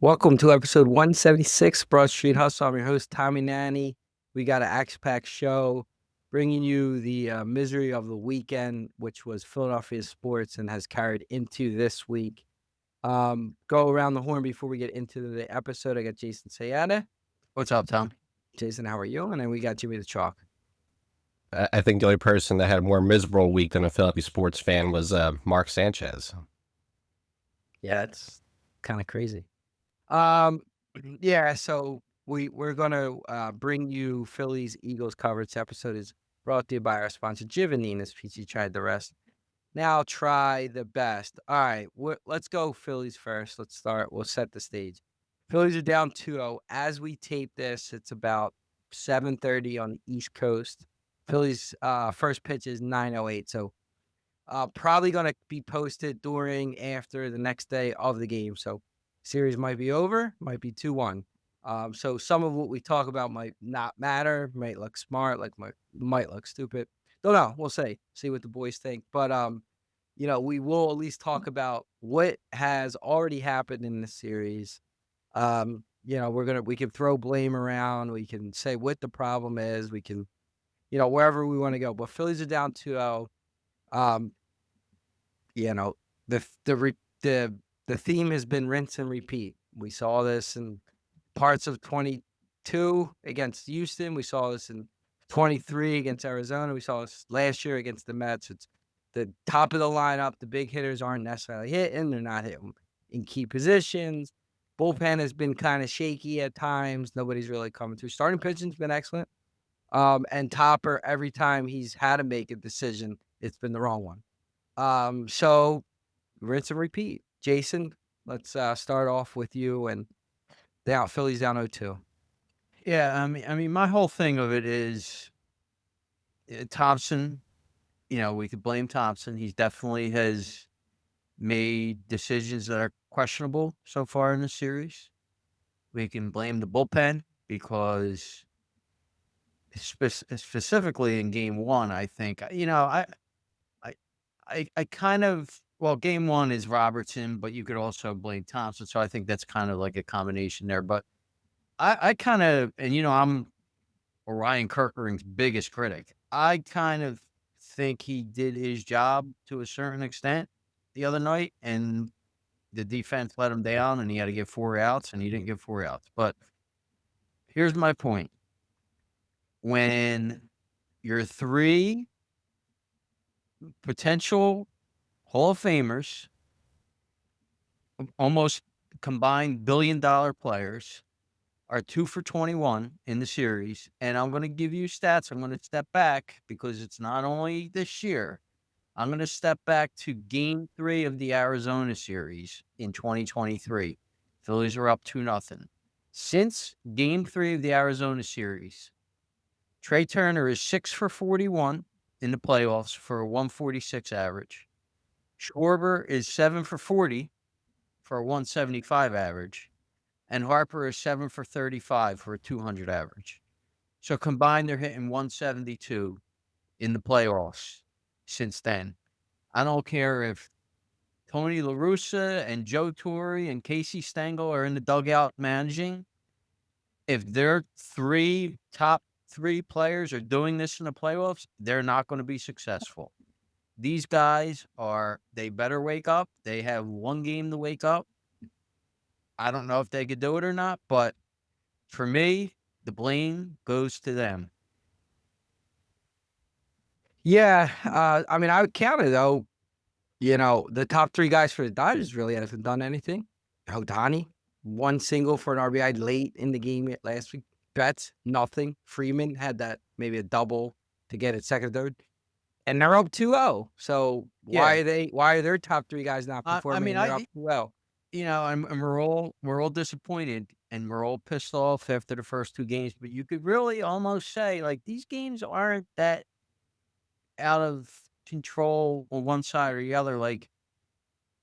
Welcome to episode 176, Broad Street Hustle. I'm your host, Tommy Nanny. We got an axe-packed show bringing you the misery of the weekend, which was Philadelphia sports and has carried into this week. Go around the horn before we get into the episode. I got Jason Sayada. What's up, Tom? Jason, how are you? And then we got Jimmy the Chalk. I think the only person that had a more miserable week than a Philadelphia sports fan was Mark Sanchez. Yeah, that's kind of crazy. Yeah, so we're gonna bring you Phillies Eagles coverage. This episode is brought to you by our sponsor, Giovanina's Pizza. Tried the rest. Now try the best. All right, let's go Phillies first. Let's start. We'll set the stage. Phillies are down 2-0. As we tape this, it's about 7:30 on the East Coast. Phillies first pitch is 9:08. So probably going to be posted after the next day of the game. So series might be over, might be 2-1. So some of what we talk about might not matter, might look smart, might look stupid. Don't know. We'll see what the boys think. But we will at least talk about what has already happened in the series. We can throw blame around. We can say what the problem is. We can, wherever we want to go. But Phillies are down 2-0. The theme has been rinse and repeat. We saw this in parts of 22 against Houston. We saw this in 23 against Arizona. We saw this last year against the Mets. It's the top of the lineup. The big hitters aren't necessarily hitting. They're not hitting in key positions. Bullpen has been kind of shaky at times. Nobody's really coming through. Starting pitching's been excellent. And Topper, every time he's had to make a decision, it's been the wrong one. So rinse and repeat. Jason, let's start off with you and Phillies down 0-2. Yeah, I mean, my whole thing of it is Thompson. We could blame Thompson. He definitely has made decisions that are questionable so far in the series. We can blame the bullpen because specifically in game one, I think, I kind of, well, game one is Robertson, but you could also blame Thompson. So I think that's kind of like a combination there. But I kind of, and I'm Ryan Kirkering's biggest critic. I kind of think he did his job to a certain extent the other night, and the defense let him down, and he had to get 4 outs, and he didn't get 4 outs. But here's my point. When your 3 potential Hall of Famers, almost combined billion-dollar players, are 2 for 21 in the series. And I'm going to give you stats. I'm going to step back because it's not only this year. I'm going to step back to game 3 of the Arizona series in 2023. Phillies are up 2-0. Since game 3 of the Arizona series, Trey Turner is 6 for 41 in the playoffs for a 146 average. Schwarber is 7 for 40 for a 175 average. And Harper is 7 for 35 for a 200 average. So combined, they're hitting 172 in the playoffs since then. I don't care if Tony La Russa and Joe Torre and Casey Stengel are in the dugout managing. If their top 3 players are doing this in the playoffs, they're not going to be successful. These guys they better wake up. They have one game to wake up. I don't know if they could do it or not, but for me, the blame goes to them. Yeah, I would count it, though. The top 3 guys for the Dodgers really hasn't done anything. Ohtani, 1 single for an RBI late in the game last week. Betts, nothing. Freeman had that, maybe a double to get it second, third. And they're up 2-0. So why are their top 3 guys not performing? They're up 2-0. And we're all disappointed and we're all pissed off after the first 2 games. But you could really almost say, like, these games aren't that out of control on one side or the other. Like,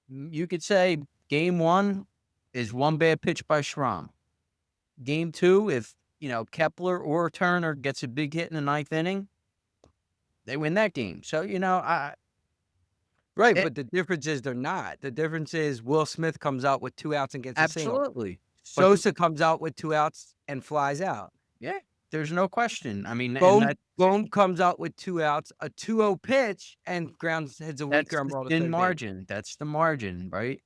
you could say game 1 is 1 bad pitch by Schramm. Game 2, if Kepler or Turner gets a big hit in the 9th inning, they win that game. So Right, but the difference is they're not. The difference is Will Smith comes out with 2 outs and gets a single. Absolutely. Sosa comes out with 2 outs and flies out. Yeah, there's no question. I mean, and Bohm comes out with 2 outs, a 2-0 pitch, and hits a that's weaker the ball to thin third base. margin. That's the margin, right?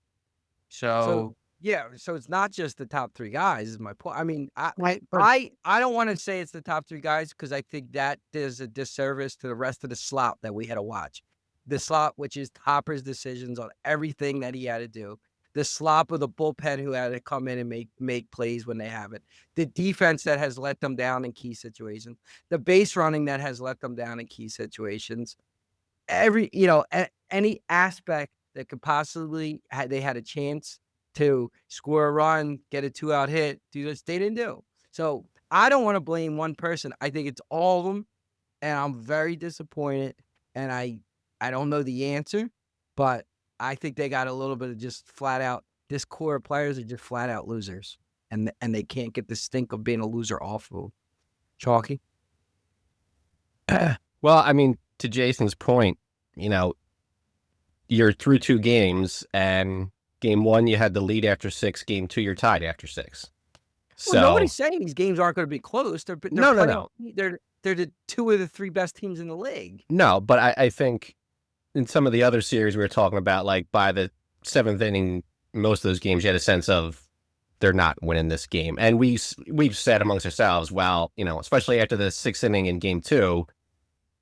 So So yeah, so it's not just the top 3 guys is my point. I mean, right, but I don't wanna say it's the top 3 guys because I think that does a disservice to the rest of the slop that we had to watch. The slop, which is Topper's decisions on everything that he had to do. The slop of the bullpen who had to come in and make plays when they haven't. The defense that has let them down in key situations. The base running that has let them down in key situations. Any aspect that could possibly they had a chance to score a run, get a 2-out hit, do this, they didn't do. So I don't want to blame one person. I think it's all of them, and I'm very disappointed. And I don't know the answer, but I think they got a little bit of just flat out. This core of players are just flat out losers, and they can't get the stink of being a loser off of them. Chalky. Well, I mean, to Jason's point, you're through 2 games, and game 1 you had the lead after 6. Game 2 you're tied after 6. So nobody's saying these games aren't going to be close. They're no. They're the 2 of the 3 best teams in the league. No, but I think in some of the other series we were talking about, like by the 7th inning, most of those games you had a sense of they're not winning this game, and we've said amongst ourselves, well, especially after the 6th inning in game 2.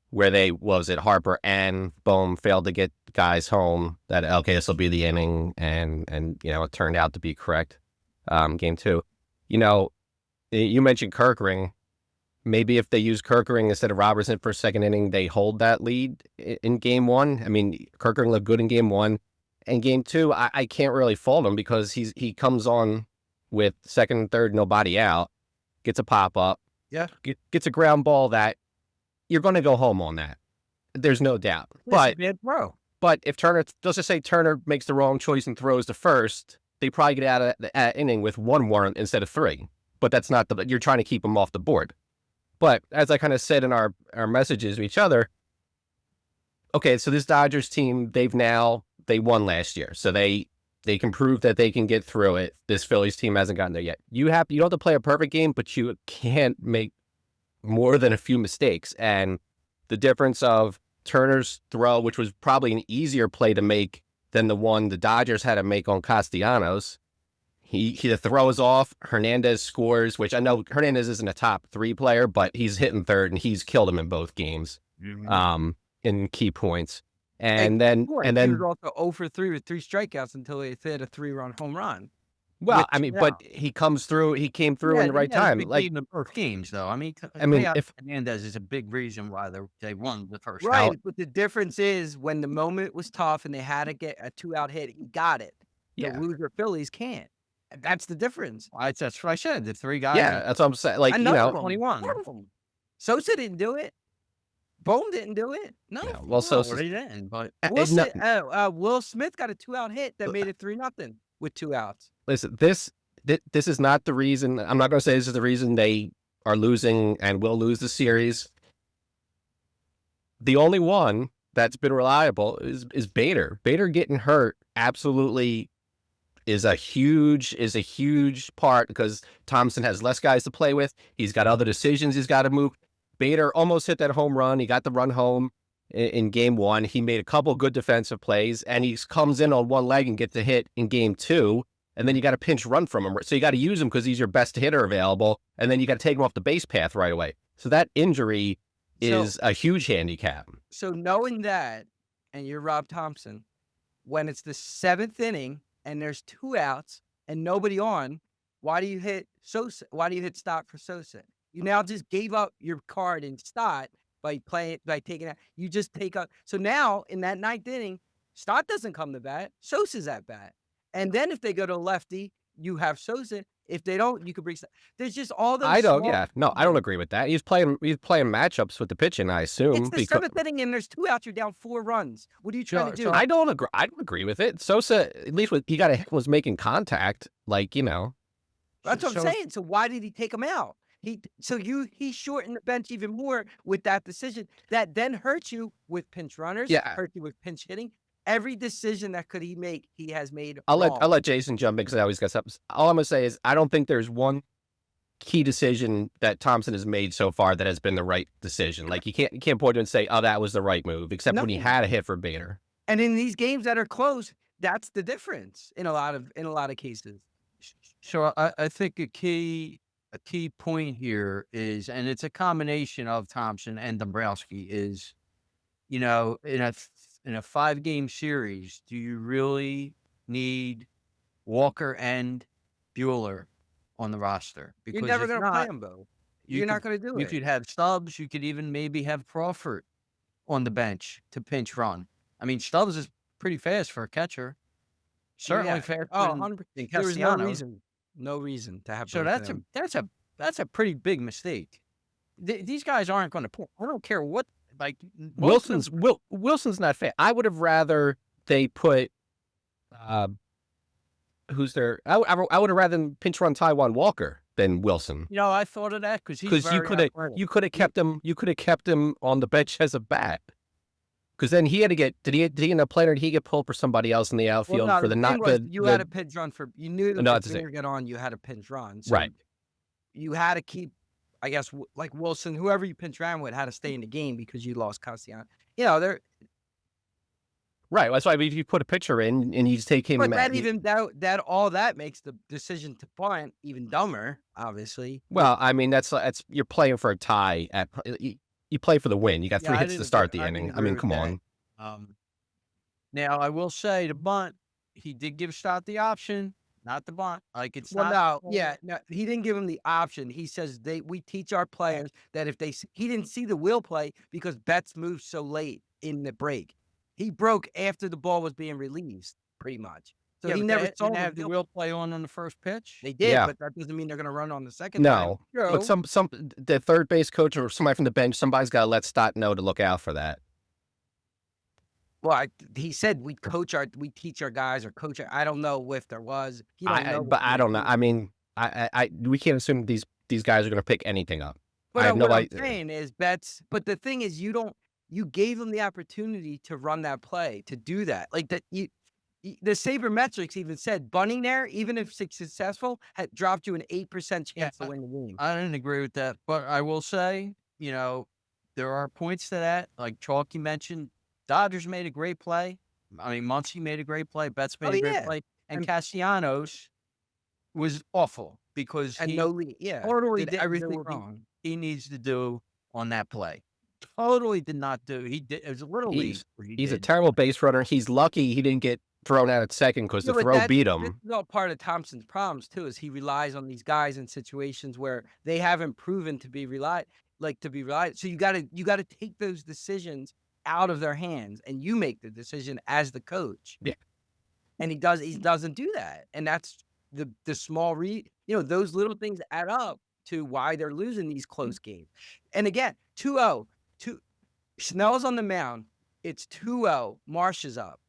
Where Harper and Bohm failed to get guys home, that, okay, this will be the inning, and it turned out to be correct. Game 2. You mentioned Kirkring. Maybe if they use Kirkring instead of Robertson for 2nd inning, they hold that lead in game 1. I mean, Kirkring looked good in game 1. And game 2, I can't really fault him because he comes on with 2nd and 3rd, nobody out, gets a pop-up, gets a ground ball that you're going to go home on that. There's no doubt. But if Turner, let's just say Turner makes the wrong choice and throws to first, they probably get out of the inning with 1 run instead of 3. But that's not you're trying to keep them off the board. But as I kind of said in our messages to each other, okay, so this Dodgers team, they won last year. So they can prove that they can get through it. This Phillies team hasn't gotten there yet. You don't have to play a perfect game, but you can't make more than a few mistakes. And the difference of Turner's throw, which was probably an easier play to make than the one the Dodgers had to make on Castellanos. The throw is off. Hernandez scores, which I know Hernandez isn't a top 3 player, but he's hitting 3rd and he's killed him in both games. In key points. And then he was also 0 for 3 with 3 strikeouts until he hit a 3-run home run. Well, but he came through in the right time. Like in the first games, though. If Hernandez is a big reason why they won the first right. round. But the difference is when the moment was tough and they had to get a 2-out hit, he got it. The loser Phillies can't. That's the difference. That's what I said. The 3 guys. Yeah, that's what I'm saying. Like, 21. Sosa didn't do it. Bohm didn't do it. No. Yeah, well, Sosa didn't. But Will Smith got a 2-out hit that made it 3-0 with 2 outs. Listen, this is not the reason. I'm not going to say this is the reason they are losing and will lose the series. The only one that's been reliable is Bader. Bader getting hurt absolutely is a huge part because Thompson has less guys to play with. He's got other decisions he's got to move. Bader almost hit that home run. He got the run home in game 1. He made a couple good defensive plays, and he comes in on one leg and gets a hit in game 2. And then you got a pinch run from him. So you got to use him because he's your best hitter available. And then you got to take him off the base path right away. So that injury is a huge handicap. So knowing that, and you're Rob Thompson, when it's the 7th inning and there's 2 outs and nobody on, why do you hit Sosa? Why do you hit Stott for Sosa? You now just gave up your card in Stott by taking out. You just take up. So now in that 9th inning, Stott doesn't come to bat. Sosa's at bat. And then if they go to lefty, you have Sosa. If they don't, you could bring. There's just all those. I don't agree with that. He's playing matchups with the pitching, I assume. It's the 7th inning and there's 2 outs. You're down 4 runs. What are you trying to do? I don't agree with it. Sosa, at least was making contact. That's what I'm saying. So why did he take him out? He shortened the bench even more with that decision. That then hurts you with pinch runners. Yeah. Hurt you with pinch hitting. Every decision that he has made I'll wrong. let Jason jump in because I always got something. All I'm gonna say is I don't think there's one key decision that Thompson has made so far that has been the right decision. Like you can't point to and say, oh, that was the right move, except when he No. had a hit for Bader. And in these games that are close, that's the difference in a lot of cases. So I think a key point here is, and it's a combination of Thompson and Dombrowski, is, in a 5-game series, do you really need Walker and Bueller on the roster? You're Because never if going to play not, them, Bo. You're not going to do you it. could have Stubbs. You could even maybe have Crawford on the bench to pinch run. I mean, Stubbs is pretty fast for a catcher. Certainly faster than 100%. than There was Castellanos. no reason to have So both of them. that's a pretty big mistake. These guys aren't going to pull. I don't care what. Like Wilson's not fair. I would have rather they put who's there. I would have rather them pinch run Taijuan Walker than Wilson. I thought of that because You could have kept him on the bench as a bat. Because then he had to get did he end up playing or did he get pulled for somebody else in the outfield for the not good? You had a pinch run for you knew that No, if Bader got on, you had a pinch run. So Right. You had to keep, I guess, like Wilson, whoever you pinch ran with, had to stay in the game because you lost Castellanos. They're Right. That's why if you put a pitcher in and you just take him. but that makes the decision to punt even dumber. Obviously. Well, I mean that's you're playing for a tie at. You play for the win. You got 3 hits to start the inning. I mean, come on. Now I will say the bunt, he did give Stott the option, not the bunt. Like it's Well, not. no, he didn't give him the option. He says we teach our players that if he didn't see the wheel play because Betts moved so late in the break. He broke after the ball was being released, pretty much. So he never saw didn't have the wheel play on the first pitch. They did, Yeah. but that doesn't mean they're going to run on the second No, time. but the third base coach or somebody from the bench, somebody's got to let Stott know to look out for that. Well, he said we teach our guys or coach. I don't know if there was. I don't know. I mean, we can't assume these guys are going to pick anything up. But I have no what I'm idea. saying is Betts. But the thing is, you gave them the opportunity to run that play, to do that. Like that, the sabermetrics even said bunting there, even if successful, had dropped you an 8% chance to win the game. I didn't agree with that, but I will say, there are points to that. Like Chalky mentioned, Dodgers made a great play. I mean, Muncy made a great play. Betts made a great play, and Castellanos was awful because totally did everything wrong wrong. He needs to do on that play. Totally did not do. He did. It was a little league. He's a terrible base runner. He's lucky he didn't get thrown out at second because the throw beat him. This is all part of Thompson's problems too. Is he relies on these guys in situations where they haven't proven to be relied. So you got to take those decisions out of their hands, and you make the decision as the coach. Yeah, and he doesn't do that, and that's the small those little things add up to why they're losing these close games. And again, 2-0. Snell's on the mound. It's 2-0. Marsh is up.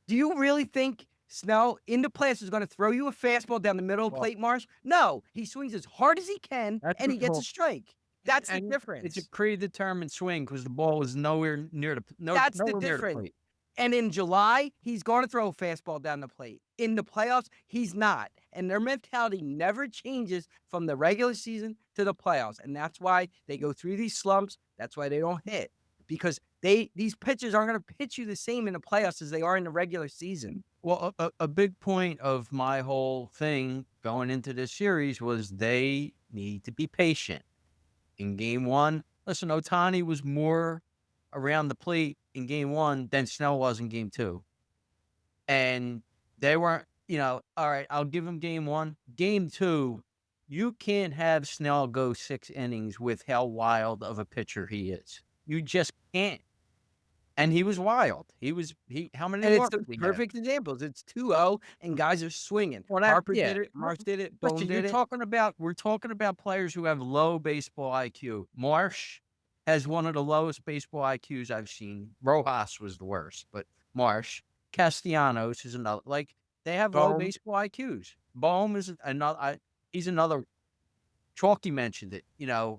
Do you really think Snell in the playoffs is going to throw you a fastball down the middle of the plate, Marsh? No. He swings as hard as he can, and he gets a strike. That's the difference. It's a predetermined swing because the ball was nowhere near the That's the difference. And in July, he's going to throw a fastball down the plate. In the playoffs, he's not. And their mentality never changes from the regular season to the playoffs. And that's why they go through these slumps. That's why they don't hit. Because these pitchers aren't going to pitch you the same in the playoffs as they are in the regular season. Well, a big point of my whole thing going into this series was they need to be patient. In game one, listen, Ohtani was more around the plate in game one than Snell was in game two. And they weren't, all right, I'll give him game one. Game two, you can't have Snell go 6 innings with how wild of a pitcher he is. You just can't. And he was wild. How many? And it's the perfect examples. It's 2-0 and guys are swinging. Harper did it. Marsh did it. Bone did it. We're talking about players who have low baseball IQ. Marsh has one of the lowest baseball IQs I've seen. Rojas was the worst, but Marsh, Castellanos is another. Like they have low baseball IQs. Bohm is another. He's another. Chalky mentioned it.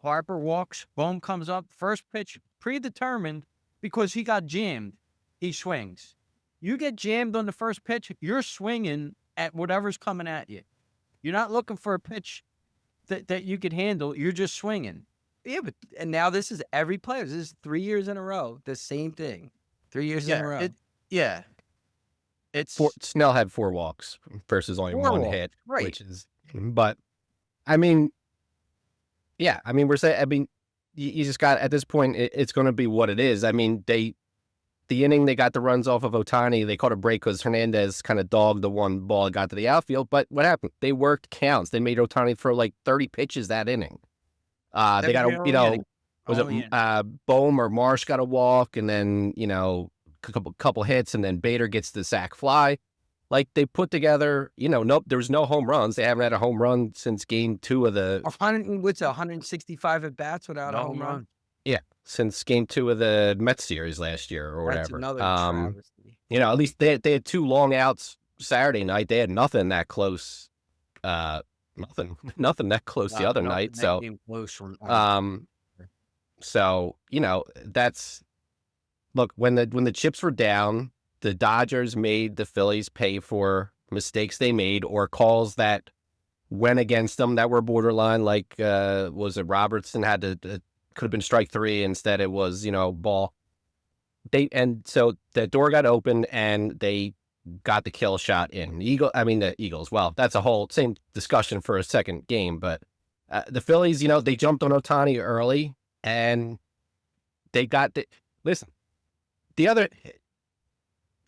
Harper walks. Bohm comes up. First pitch predetermined because he got jammed. he swings. You get jammed on the first pitch, you're swinging at whatever's coming at you. You're not looking for a pitch that you could handle. You're just swinging. Yeah, but and now this is every player. This is 3 years in a row. The same thing. 3 years in a row. It's Snell had 4 walks versus only 4 1 walks, hit, right. which is, but I mean, yeah, I mean, we're saying, I mean, you just got, at this point, it's going to be what it is. I mean, the inning, they got the runs off of Ohtani. They caught a break because Hernandez kind of dogged the one ball that got to the outfield. But what happened? They worked counts. They made Ohtani throw like 30 pitches that inning. They got a, was it Bohm or Marsh got a walk, and then, couple hits, and then Bader gets the sac fly. Like, they put together, nope, there was no home runs. They haven't had a home run since game 2 of the 165 at bats without a home run. Yeah, since game 2 of the Mets series last year or whatever. That's another travesty. At least they had 2 long outs Saturday night. They had nothing that close. Nothing that close the other night. So, that's, look, when the chips were down, the Dodgers made the Phillies pay for mistakes they made or calls that went against them that were borderline. Like, was it Robertson had to could have been strike 3, instead it was ball. So the door got opened and they got the kill shot in. The Eagles. Well, that's a whole same discussion for a second game. But the Phillies, they jumped on Ohtani early and they got the listen. The other.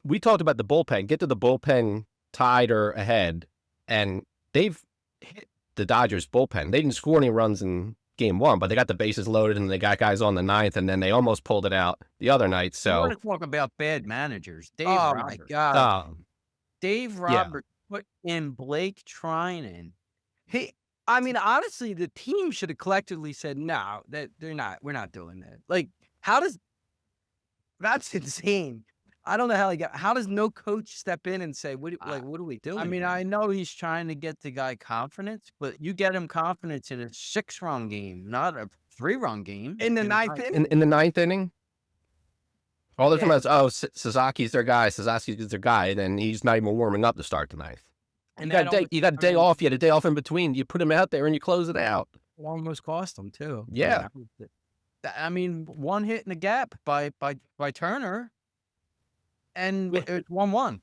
We talked about the bullpen. Get to the bullpen tied or ahead, and they've hit the Dodgers bullpen. They didn't score any runs in game 1, but they got the bases loaded, and they got guys on the 9th, and then they almost pulled it out the other night. So, I want to talk about bad managers. Dave Oh, Roberts. my God. Dave Roberts put in Blake Trinan. Honestly, the team should have collectively said, no, that we're not doing that. Like, that's insane. I don't know how does no coach step in and say, what are we doing? I mean, I know he's trying to get the guy confidence, but you get him confidence in a 6-run game, not a 3-run game. In the 9th inning? In the 9th inning? All the time is, Sasaki's their guy, Sasaki's their guy, and then he's not even warming up to start the 9th. And you got a day off. You had a day off in between. You put him out there and you close it out. Almost cost them too. Yeah. I mean, 1 hit in the gap by Turner, and it's 1-1.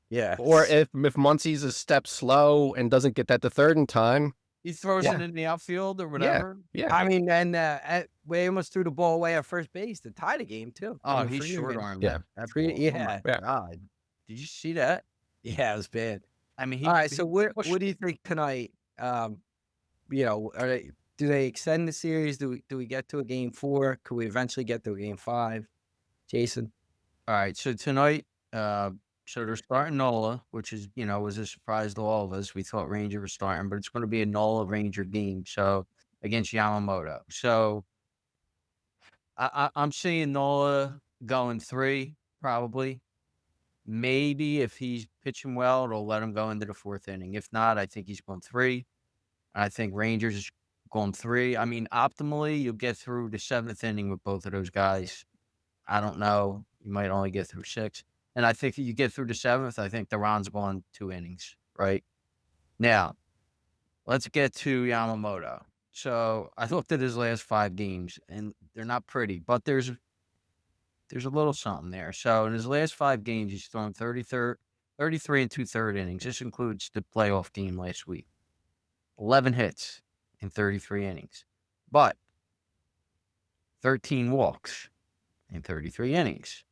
Yeah. Or if Muncie's a step slow and doesn't get that the 3rd in time, he throws it in the outfield or whatever. Yeah. I mean, and we almost threw the ball away at first base to tie the game too. Oh, he's short-armed. Yeah. Yeah. Oh, my God. Did you see that? Yeah, it was bad. I mean, all right. So what do you think tonight? Do they extend the series? Do we get to a game 4? Could we eventually get to a game 5? Jason? All right. So tonight, so they're starting Nola, which is, was a surprise to all of us. We thought Ranger was starting, but it's going to be a Nola Ranger game. So against Yamamoto. So I'm seeing Nola going 3, probably. Maybe if he's pitching well, it'll let him go into the 4th inning. If not, I think he's going 3. I think Rangers is going 3. I mean, optimally, you'll get through the 7th inning with both of those guys. I don't know. You might only get through 6. And I think if you get through the 7th, I think Duran's going 2 innings, right? Now, let's get to Yamamoto. So I looked at his last 5 games, and they're not pretty, but there's a little something there. So in his last 5 games, he's thrown 33 and 2/3 innings. This includes the playoff game last week. 11 hits in 33 innings, but 13 walks in 33 innings.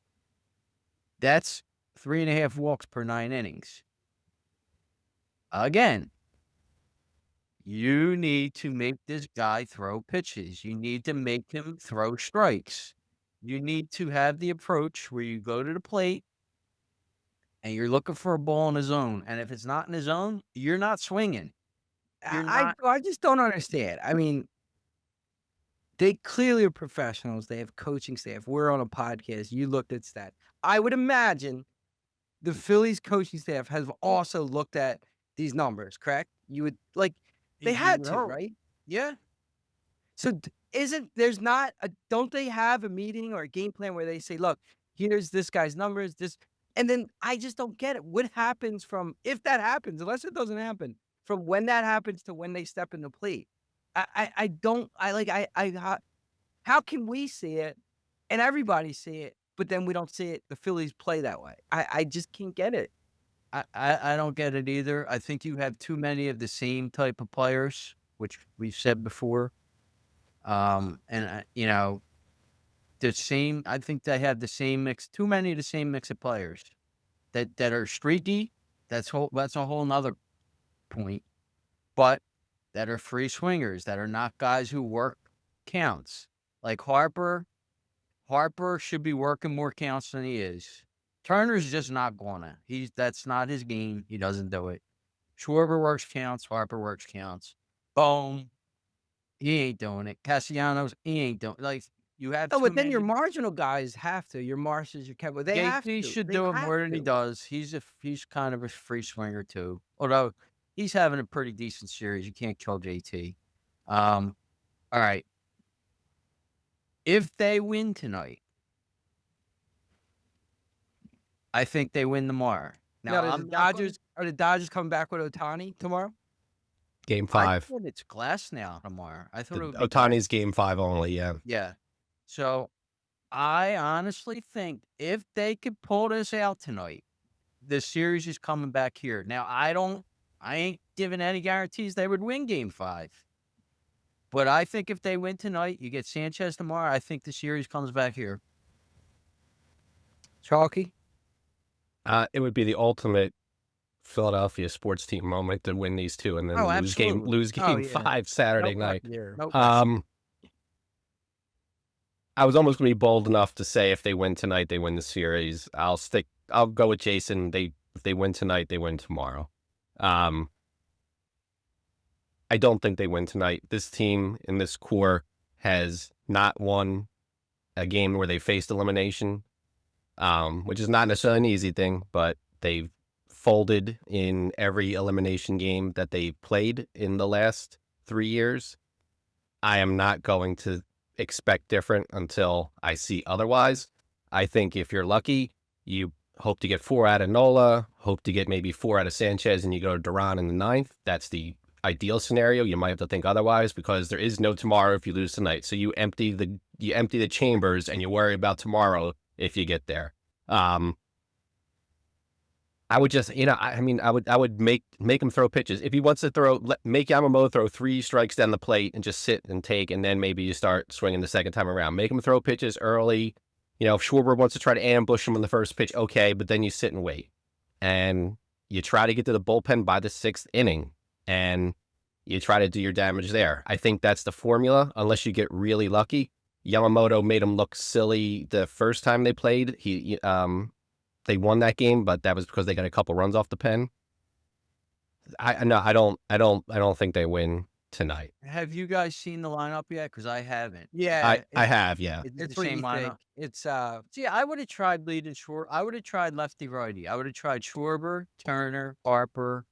That's 3.5 walks per 9 innings. Again, you need to make this guy throw pitches. You need to make him throw strikes. You need to have the approach where you go to the plate and you're looking for a ball in the zone. And if it's not in the zone, you're not swinging. I just don't understand. I mean, they clearly are professionals. They have coaching staff. We're on a podcast. You looked at stats. I would imagine the Phillies coaching staff has also looked at these numbers, correct? You would they had to, right? Yeah. So don't they have a meeting or a game plan where they say, look, here's this guy's numbers, and then I just don't get it. What happens from if that happens, unless it doesn't happen, from when that happens to when they step in the plate? I don't I like I how can we see it and everybody see it, but then we don't see it the Phillies play that way? I just can't get it. I don't get it either. I think you have too many of the same type of players, which we've said before. And the same. I think they have the same mix. Too many of the same mix of players that are streaky. That's a whole nother point. But that are free swingers, that are not guys who work counts. Like Harper should be working more counts than he is. Turner's just not gonna. That's not his game. He doesn't do it. Schwarber works counts. Harper works counts. Boom. He ain't doing it. Castellanos, he ain't doing it. Like, you have No, too but then many. your marginal guys have to. Your Marshes, your Kemba, they have JT to. should They do it have more than he to. does. He's kind of a free swinger too. Although he's having a pretty decent series. You can't kill JT. All right. If they win tonight, I think they win tomorrow. Now, I'm not gonna- are the Dodgers coming back with Ohtani tomorrow? Game I 5. thought it's Glass now tomorrow. I thought it would be Otani's game 5 only. Yeah. Yeah. So I honestly think if they could pull this out tonight, the series is coming back here. Now, I ain't giving any guarantees they would win game 5. But I think if they win tonight, you get Sanchez tomorrow, I think the series comes back here. Chalky? It would be the ultimate Philadelphia sports team moment to win these two and then Oh, lose game absolutely. lose game yeah. 5 Saturday No night. fucking year. Nope. I was almost going to be bold enough to say if they win tonight, they win the series. I'll go with Jason. If they win tonight, they win tomorrow. I don't think they win tonight. This team in this core has not won a game where they faced elimination, which is not necessarily an easy thing, but they've folded in every elimination game that they played in the last 3 years. I am not going to expect different until I see otherwise. I think if you're lucky, you hope to get 4 out of Nola, hope to get maybe 4 out of Sanchez, and you go to Duran in the 9th. That's the ideal scenario. You might have to think otherwise because there is no tomorrow if you lose tonight. So you empty the chambers and you worry about tomorrow if you get there. I would just, I would make him throw pitches. If he wants to make Yamamoto throw 3 strikes down the plate and just sit and take, and then maybe you start swinging the second time around. Make him throw pitches early. If Schwarber wants to try to ambush him on the first pitch, okay, but then you sit and wait. And you try to get to the bullpen by the 6th inning, and you try to do your damage there. I think that's the formula, unless you get really lucky. Yamamoto made him look silly the first time they played. They won that game, but that was because they got a couple runs off the pen. I don't think they win tonight. Have you guys seen the lineup yet? Because I haven't. Yeah. I have, yeah. It's the what same you lineup. think. It's See, I would have tried leading Schwarber. I would have tried lefty righty. I would have tried Schwarber, Turner, Harper,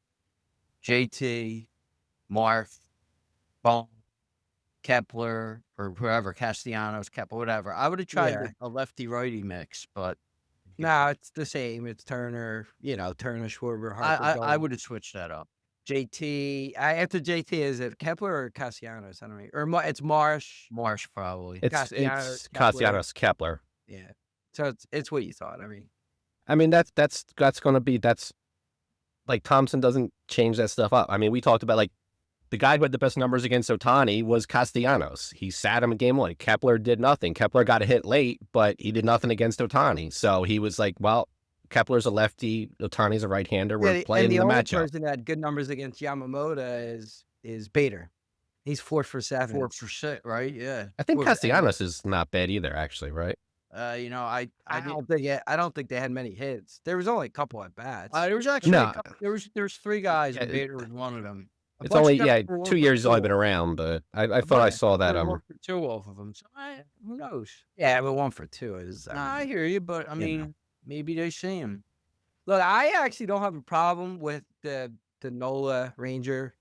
JT, Marth, Bone, Kepler, or whoever, Castellanos, Kepler, whatever. I would have tried a lefty righty mix, but no, it's the same. It's Turner, Turner, Schwarber, Harper. I would have switched that up. JT. After JT, is it Kepler or Castellanos? I don't know. Or it's Marsh. Marsh probably. It's Castellanos, Kepler. Yeah. So it's what you thought. That's going to be like Thompson doesn't change that stuff up. We talked about the guy who had the best numbers against Ohtani was Castellanos. He sat him in game 1. Kepler did nothing. Kepler got a hit late, but he did nothing against Ohtani. So he was like, well, Kepler's a lefty, Ohtani's a right-hander. We're playing the only matchup. person that had good numbers against Yamamoto is Bader. He's 4 for 7. 4 for 6, right? Yeah. I think Castellanos is not bad either, actually, right? I don't think they had many hits. There was only a couple at bats. there was actually No. there's 3 guys, Yeah, and Bader was one of them. It's only 2 years he's only been around, but I thought I saw that. 1 for 2 off of them. So who knows? Yeah, but 1 for 2 is. I hear you, but maybe they see him. Look, I actually don't have a problem with the Nola Ranger.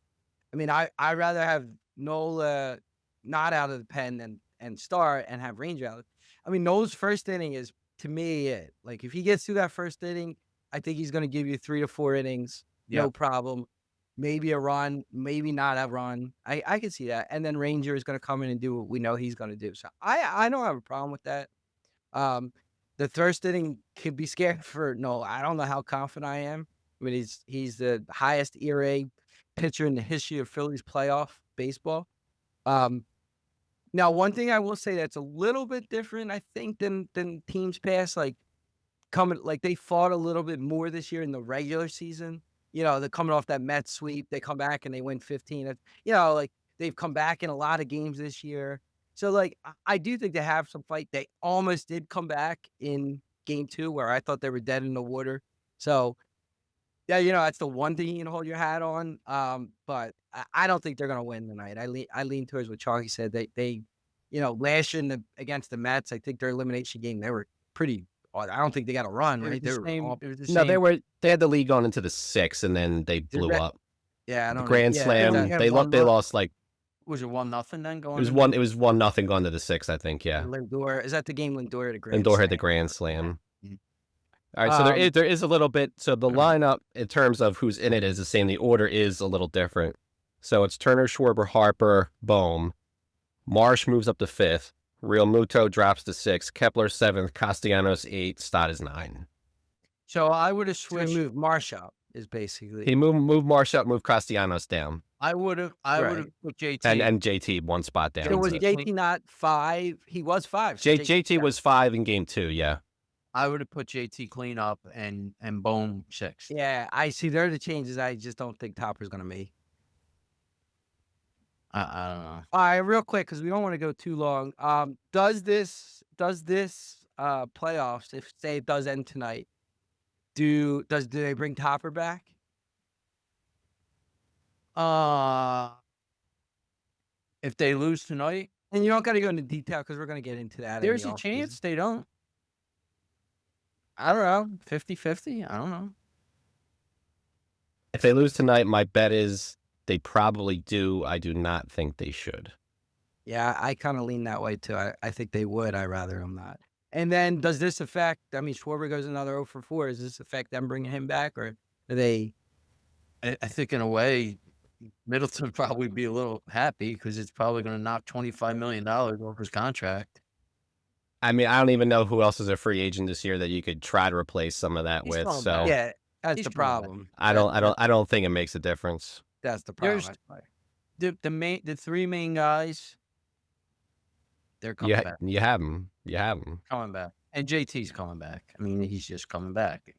I rather have Nola not out of the pen and start and have Ranger out. Nola's first inning is to me it. Like if he gets through that first inning, I think he's going to give you 3 to 4 innings, no Yep. problem. Maybe a run, maybe not a run. I can see that. And then Ranger is going to come in and do what we know he's going to do. So I don't have a problem with that. The first inning could be scary for no. I don't know how confident I am. I mean, he's the highest ERA pitcher in the history of Phillies playoff baseball. Now, one thing I will say that's a little bit different, I think, than teams past, like they fought a little bit more this year in the regular season. You know, they're coming off that Mets sweep. They come back and they win 15. You know, like they've come back in a lot of games this year. So, like, I do think they have some fight. They almost did come back in game 2 where I thought they were dead in the water. So, yeah, you know, that's the one thing you can hold your hat on. But I don't think they're going to win tonight. I lean towards what Chalky said. They you know, last year against the Mets, I think their elimination game, they were pretty. I don't think they got a run, right? They were all, It was the No, same. they had the lead going into the 6th, and then they blew up. yeah, I The don't know. Grand Yeah, Slam. Didn't They lost like Was it 1-0 then it going? was into one. It was 1-0 going to the 6th, I think. Yeah, Lindor, is that the game Lindor had a grand Lindor had the slam? Grand Slam. Mhm. All right, so Um, there is a little bit. So the lineup in terms of who's in it is the same. The order is a little different. So it's Turner, Schwarber, Harper, Bohm. Marsh moves up to 5th. Real Muto drops to 6th. Kepler 7th. Castellanos 8th. Stott is 9. So I would have so we switched. move Marsh up is basically. He moved Marsh up, moved Castellanos down, I would have Right. put JT. and JT one spot down. So was JT. JT not 5? He was 5. So JT was 5 in game 2. Yeah. I would have put JT clean up and Bohm 6. Yeah, I see. There are the changes. I just don't think Topper's going to make. I don't know. All right, real quick, because we don't want to go too long. Does this playoffs, if say it does end tonight, do they bring Topper back? If they lose tonight, And you don't got to go into detail because we're going to get into that. there's in a the chance offseason. they don't. I don't know. 50-50. I don't know. If they lose tonight, my bet is they probably do. I do not think they should. Yeah, I kind of lean that way too. I think they would. I rather them not. And then does this affect? I mean, Schwarber goes another 0 for 4. Does this affect them bringing him back, or are they? I think in a way, Middleton would probably be a little happy because it's probably going to knock $25 million off his contract. I mean, I don't even know who else is a free agent this year that you could try to replace some of that He's with. coming So back. Yeah, that's He's the coming back. problem. I don't think it makes a difference. That's the problem. There's- The 3 main guys, they're coming back. You have them. You have them. Coming back, and JT's coming back. I mean, he's just coming back.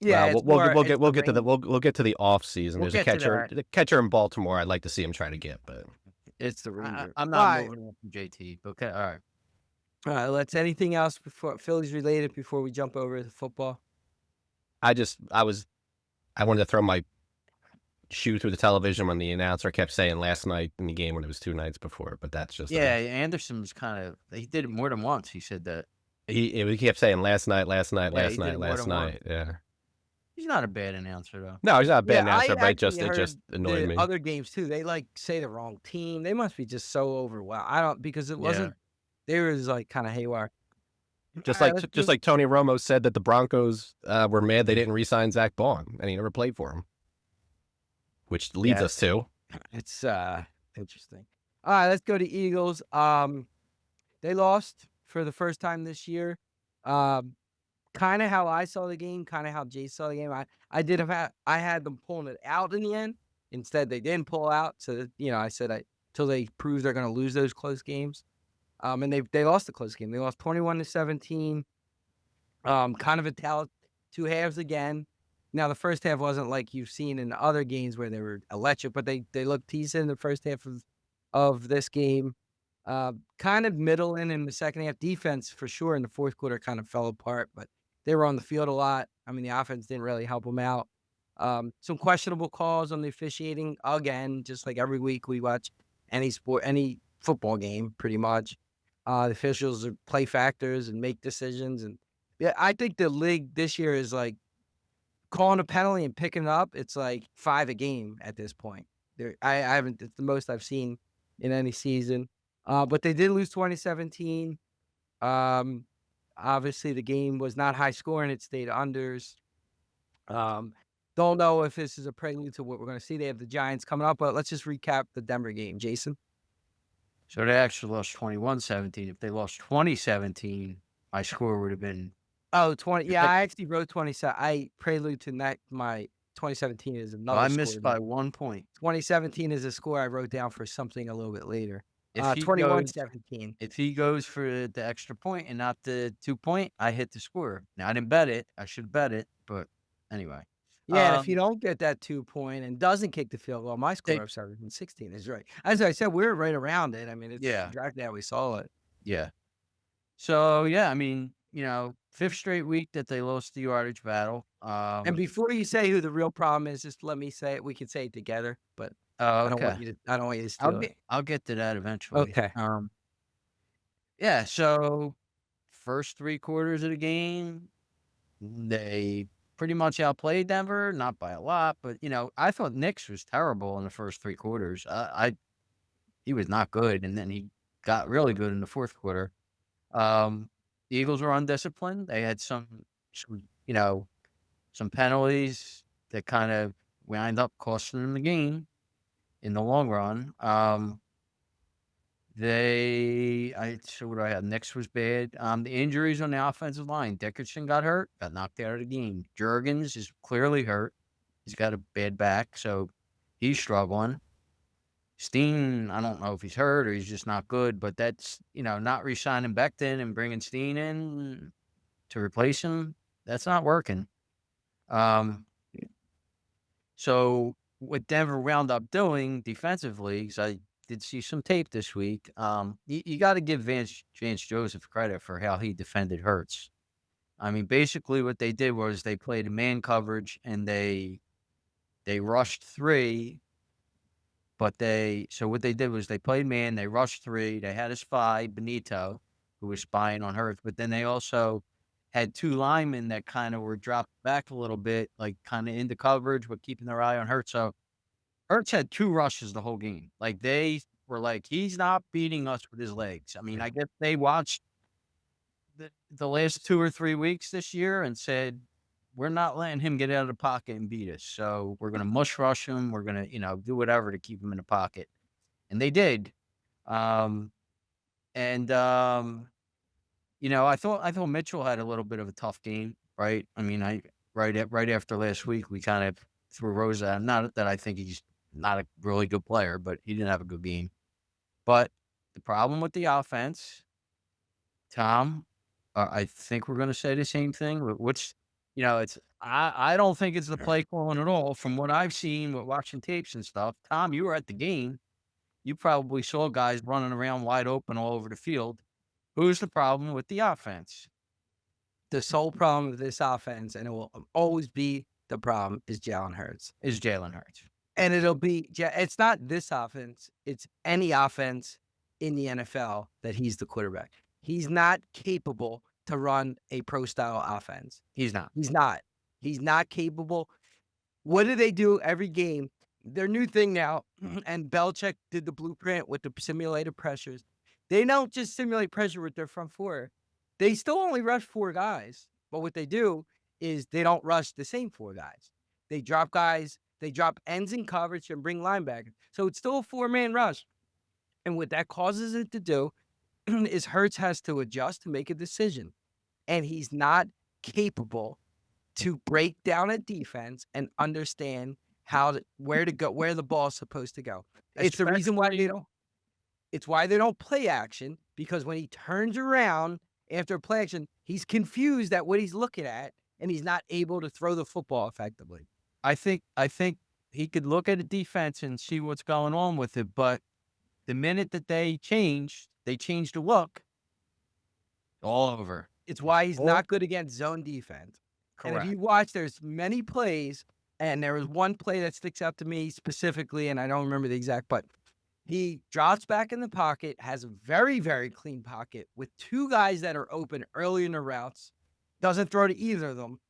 Yeah, Well, it's more- we'll it's get to the range. we'll get to the off season. We'll There's a get to catcher, the catcher in Baltimore. I'd like to see him try to get, but It's the Ranger. I'm All not right. moving on from JT. But okay, all right. All right, let's. Anything else before Phillies related before we jump over to football? I wanted to throw my shoe through the television when the announcer kept saying last night in the game when it was 2 nights before. But that's just Yeah, Anderson was kind of. He did it more than once. He said that he kept saying last night, last night, Yeah, last he did night, it more last than night. Yeah. he's not a bad announcer though. No, he's not a bad Yeah, I announcer, but it actually just heard annoyed the me. Other games too. They like say the wrong team. They must be just so overwhelmed. I don't because it wasn't. They were just like kind of haywire. Just All like right, let's just do- like Tony Romo said that the Broncos were mad they didn't re-sign Zach Baun and he never played for him, which leads us to It's interesting. All right, let's go to Eagles. They lost for the first time this year. Kind of how I saw the game, kind of how Jay saw the game. I had them pulling it out in the end. Instead, they didn't pull out. So I said till they prove they're going to lose those close games. And they lost the close game. They lost 21-17. Kind of a tell 2 halves again. Now the first half wasn't like you've seen in other games where they were electric, but they looked decent in the first half of this game. Kind of middle in the second half. Defense for sure in the fourth quarter kind of fell apart, but they were on the field a lot. I mean, the offense didn't really help them out. Some questionable calls on the officiating again, just like every week we watch any football game pretty much. The officials play factors and make decisions, and yeah, I think the league this year is like calling a penalty and picking it up. It's like 5 a game at this point. I haven't. It's the most I've seen in any season. But they did lose 2017. Obviously, the game was not high scoring. It stayed unders. Don't know if this is a prelude to what we're going to see. They have the Giants coming up, but let's just recap the Denver game. Jason? So they actually lost 21-17. If they lost 2017, my score would have been. Oh, 20. Yeah, I actually wrote 27. I prelude to my 2017 is another I score. missed by 1 point. 2017 is a score I wrote down for something a little bit later. If he 21-17. If he goes for the extra point and not the 2 point, I hit the score. Now I didn't bet it. I should bet it, but anyway. Yeah, and if you don't get that 2 point and doesn't kick the field goal, my score They- of 17-16 is right. As I said, we're right around it. I mean, it's Yeah. exactly how we saw it. Yeah. So yeah, I mean, 5th straight week that they lost the yardage battle. And before you say who the real problem is, just let me say it. We can say it together, but I don't want okay. you to steal it. I'll get to that eventually. Okay. Yeah. So first 3 quarters of the game, they pretty much outplayed Denver, not by a lot, but I thought Knicks was terrible in the first 3 quarters. He was not good, and then he got really good in the 4th quarter. The Eagles were undisciplined. They had some penalties that kind of wind up costing them the game in the long run. So what do I have? Knicks was bad. The injuries on the offensive line. Dickerson got hurt, got knocked out of the game. Jurgens is clearly hurt. He's got a bad back, so he's struggling. Steen, I don't know if he's hurt or he's just not good, but that's, not re-signing Becton and bringing Steen in to replace him. That's not working. So what Denver wound up doing defensively, because I did see some tape this week, you got to give Vance Joseph credit for how he defended Hurts. I mean, basically what they did was they played a man coverage and they rushed 3. So what they did was they played man, they rushed 3. They had a spy, Benito, who was spying on Hurts, but then they also had 2 linemen that kind of were dropped back a little bit, like kind of into coverage, but keeping their eye on Hurts. So Hurts had 2 rushes the whole game. Like they were like, he's not beating us with his legs. I mean, I guess they watched the last 2 or 3 weeks this year and said, we're not letting him get out of the pocket and beat us. So we're going to mush rush him. We're going to, do whatever to keep him in the pocket. And they did. I thought Mitchell had a little bit of a tough game, right? I mean, right after last week, we kind of threw Rose at him. Not that I think he's not a really good player, but he didn't have a good game. But the problem with the offense, Tom, I think we're going to say the same thing, which, I don't think it's the play calling at all. From what I've seen with watching tapes and stuff, Tom, you were at the game. You probably saw guys running around wide open all over the field. Who's the problem with the offense? The sole problem with this offense, and it will always be the problem, is Jalen Hurts. Is Jalen Hurts. And it's not this offense, it's any offense in the NFL that he's the quarterback. He's not capable to run a pro-style offense. He's not. He's not capable. What do they do every game? Their new thing now, and Belichick did the blueprint with the simulated pressures. They don't just simulate pressure with their front 4. They still only rush 4 guys. But what they do is they don't rush the same 4 guys. They drop guys. They drop ends in coverage and bring linebackers. So it's still a 4-man rush. And what that causes it to do is Hurts has to adjust to make a decision. And he's not capable to break down a defense and understand where to go, where the ball's supposed to go. It's the reason why they don't play action, because when he turns around after play action, he's confused at what he's looking at, and he's not able to throw the football effectively. I think he could look at a defense and see what's going on with it, but the minute that they changed the look, all over. It's why he's not good against zone defense. Correct. And if you watch, there's many plays, and there was one play that sticks out to me specifically, and I don't remember the exact, but he drops back in the pocket, has a very, very clean pocket with 2 guys that are open early in the routes, doesn't throw to either of them.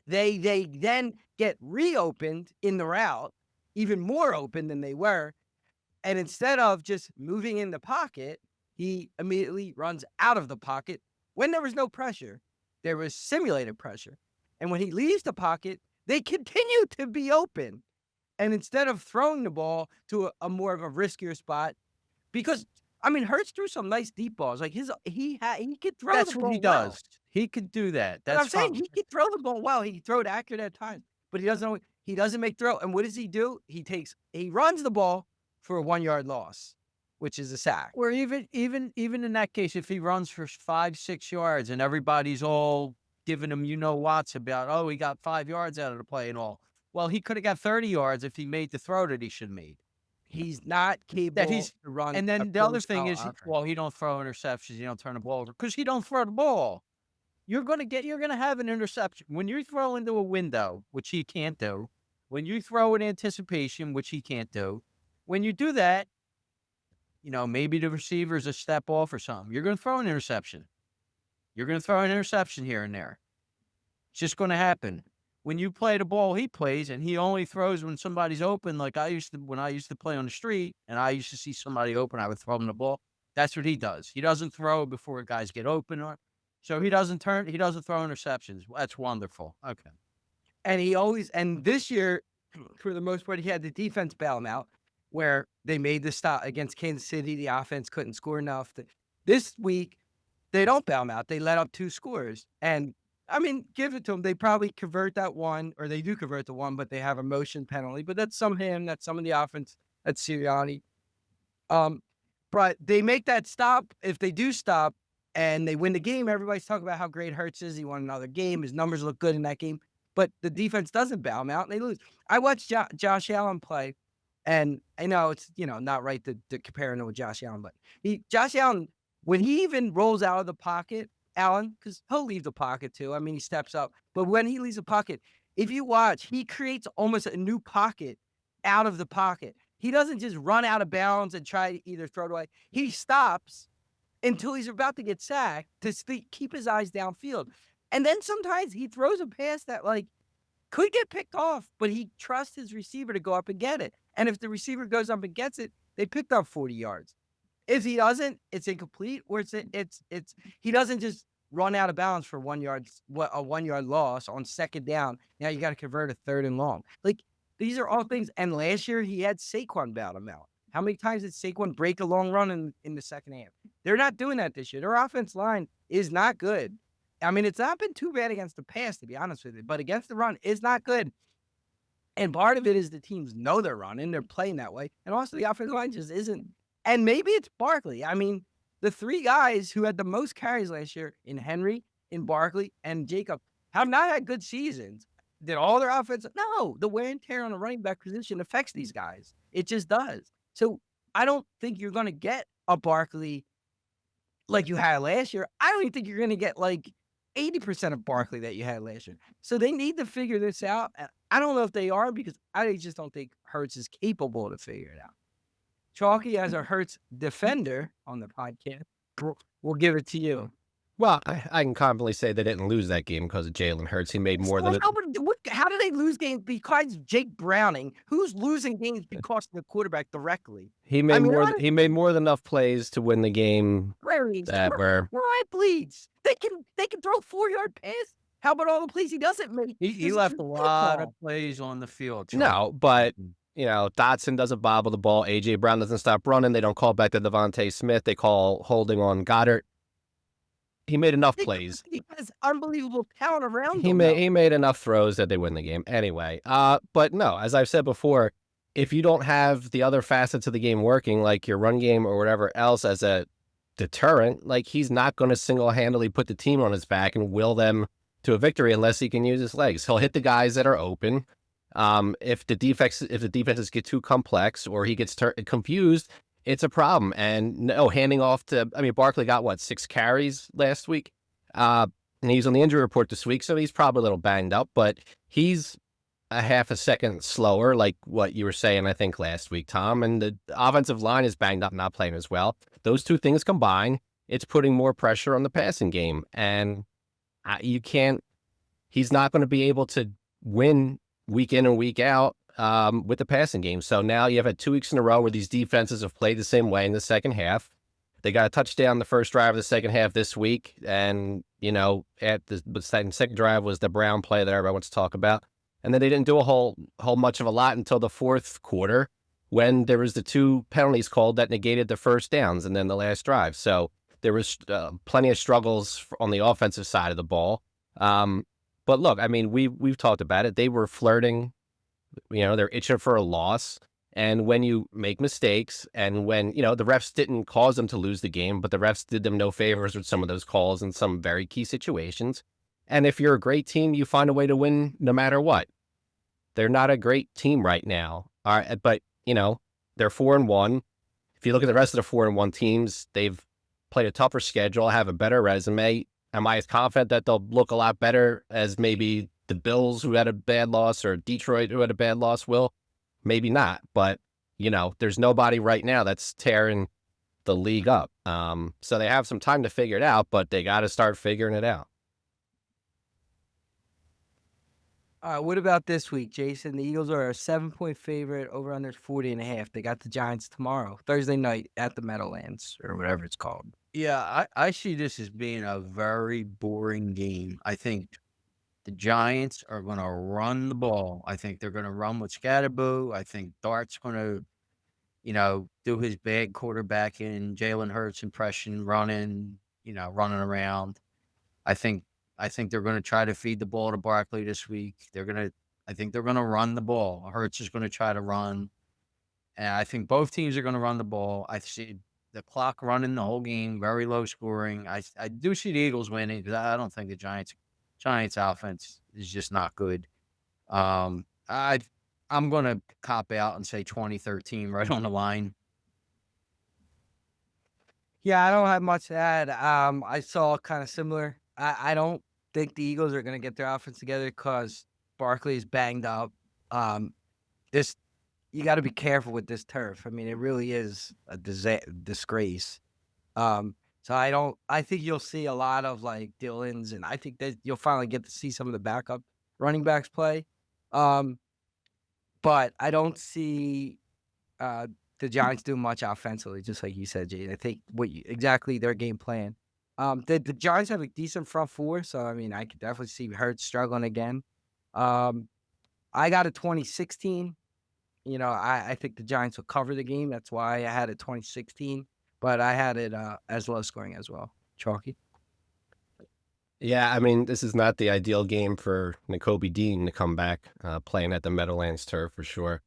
They then get reopened in the route, even more open than they were. And instead of just moving in the pocket, he immediately runs out of the pocket, when there was no pressure, there was simulated pressure. And when he leaves the pocket, they continue to be open. And instead of throwing the ball to a more of a riskier spot, because I mean, Hurts threw some nice deep balls. Like he could throw That's the what ball he well. does. He could do that. But That's I'm saying fine. he could throw the ball well. He could throw it accurate at times, but he doesn't make throw. And what does he do? He runs the ball for a 1-yard loss, which is a sack. Or even in that case, if he runs for 5-6 yards and everybody's all giving him whats about, oh, he got 5 yards out of the play and all. Well, he could have got 30 yards if he made the throw that he should have made. He's not capable to run. And then the other thing is, well, he don't throw interceptions. He don't turn the ball over because he don't throw the ball. You're gonna have an interception when you throw into a window, which he can't do. When you throw in anticipation, which he can't do. When you do that, maybe the receiver's a step off or something. You're gonna throw an interception. You're gonna throw an interception here and there. It's just gonna happen. When you play the ball he plays and he only throws when somebody's open, like when I used to play on the street and I used to see somebody open, I would throw him the ball. That's what he does. He doesn't throw before guys get open. So he doesn't throw interceptions. That's wonderful. Okay. And this year, for the most part, he had the defense bail him out where they made the stop against Kansas City. The offense couldn't score enough. This week, they don't bail him out. They let up 2 scores. And I mean, give it to them. They probably convert that one, or they do convert the one, but they have a motion penalty. But that's some of him. That's some of the offense. That's Sirianni. But they make that stop. If they do stop and they win the game, everybody's talking about how great Hurts is. He won another game. His numbers look good in that game. But the defense doesn't bail him out, and they lose. I watched Josh Allen play, and I know it's not right to compare him with Josh Allen, but Josh Allen, when he even rolls out of the pocket, Allen, because he'll leave the pocket too. I mean, he steps up. But when he leaves the pocket, if you watch, he creates almost a new pocket out of the pocket. He doesn't just run out of bounds and try to either throw it away. He stops until he's about to get sacked to keep his eyes downfield. And then sometimes he throws a pass that could get picked off, but he trusts his receiver to go up and get it. And if the receiver goes up and gets it, they picked up 40 yards. If he doesn't, it's incomplete, or he doesn't just run out of bounds for a 1-yard loss on second down. Now you got to convert a 3rd and long. These are all things. And last year he had Saquon bail him out. How many times did Saquon break a long run in the second half? They're not doing that this year. Their offense line is not good. I mean, it's not been too bad against the pass, to be honest with you, but against the run, it's not good. And part of it is the teams know they're running, they're playing that way, and also the offensive line just isn't. And maybe it's Barkley. I mean, the 3 guys who had the most carries last year in Henry, in Barkley, and Jacob have not had good seasons. Did all their offense? No, the wear and tear on the running back position affects these guys. It just does. So I don't think you're going to get a Barkley like you had last year. I don't even think you're going to get 80% of Barkley that you had last year. So they need to figure this out. And I don't know if they are, because I just don't think Hurts is capable to figure it out. Chalky, as a Hurts defender on the podcast, we'll give it to you. Well, I can confidently say they didn't lose that game because of Jalen Hurts. He made more than how do they lose games besides Jake Browning? Who's losing games because of the quarterback directly? He made more than enough plays to win the game. Where I bleeds. They can throw 4-yard pass. How about all the plays he doesn't make? He left a lot of plays on the field. Charlie. No, but Dotson doesn't bobble the ball. AJ Brown doesn't stop running. They don't call back to Devontae Smith. They call holding on Goddard. He made enough plays. He has unbelievable talent around him. He made enough throws that they win the game anyway. But no, as I've said before, if you don't have the other facets of the game working, like your run game or whatever else as a deterrent, he's not going to single-handedly put the team on his back and will them to a victory unless he can use his legs. He'll hit the guys that are open. If the defenses get too complex or he gets confused, it's a problem. And handing off to, Barkley got 6 carries last week. And he's on the injury report this week, so he's probably a little banged up, but he's a half a second slower, like what you were saying, I think, last week, Tom. And the offensive line is banged up, not playing as well. Those two things combined, it's putting more pressure on the passing game. And he's not going to be able to win week in and week out with the passing game. So now you have had 2 weeks in a row where these defenses have played the same way in the second half. They got a touchdown the first drive of the second half this week, and at the second drive was the Brown play that everybody wants to talk about, and then they didn't do a whole much of a lot until the fourth quarter when there was the 2 penalties called that negated the first downs, and then the last drive. So there was plenty of struggles on the offensive side of the ball. But look, I mean, we've talked about it. They were flirting. They're itching for a loss. And when you make mistakes and when, the refs didn't cause them to lose the game, but the refs did them no favors with some of those calls in some very key situations. And if you're a great team, you find a way to win no matter what. They're not a great team right now. All right, but, they're 4-1. If you look at the rest of the 4-1 teams, they've played a tougher schedule, have a better resume. Am I as confident that they'll look a lot better as maybe the Bills who had a bad loss or Detroit who had a bad loss will? Maybe not, but there's nobody right now that's tearing the league up. So they have some time to figure it out, but they got to start figuring it out. All right, what about this week, Jason? The Eagles are a 7-point favorite, over under 40.5. They got the Giants tomorrow, Thursday night at the Meadowlands or whatever it's called. Yeah, I see this as being a very boring game. I think the Giants are going to run the ball. I think they're going to run with Scatterboo. I think Dart's going to, do his bad quarterback in Jalen Hurts impression, running around. I think they're going to try to feed the ball to Barkley this week. I think they're going to run the ball. Hurts is going to try to run. And I think both teams are going to run the ball. I see the clock running the whole game, very low scoring. I do see the Eagles winning because I don't think the Giants offense is just not good. I'm going to cop out and say 20-13 right on the line. Yeah, I don't have much to add. I saw kind of similar. I don't think the Eagles are going to get their offense together because Barkley is banged up. You got to be careful with this turf. I mean, it really is a disgrace. So I think you'll see a lot of like Dillons, and I think that you'll finally get to see some of the backup running backs play. But I don't see the Giants do much offensively, just like you said, Jay. I think exactly their game plan. The Giants have a decent front four, so I mean, I could definitely see Hurts struggling again. I got a 2016. I think the Giants will cover the game. That's why I had it 2016, but I had it as low scoring as well. Chalky. Yeah, I mean, this is not the ideal game for Nakobe Dean to come back playing at the Meadowlands turf for sure.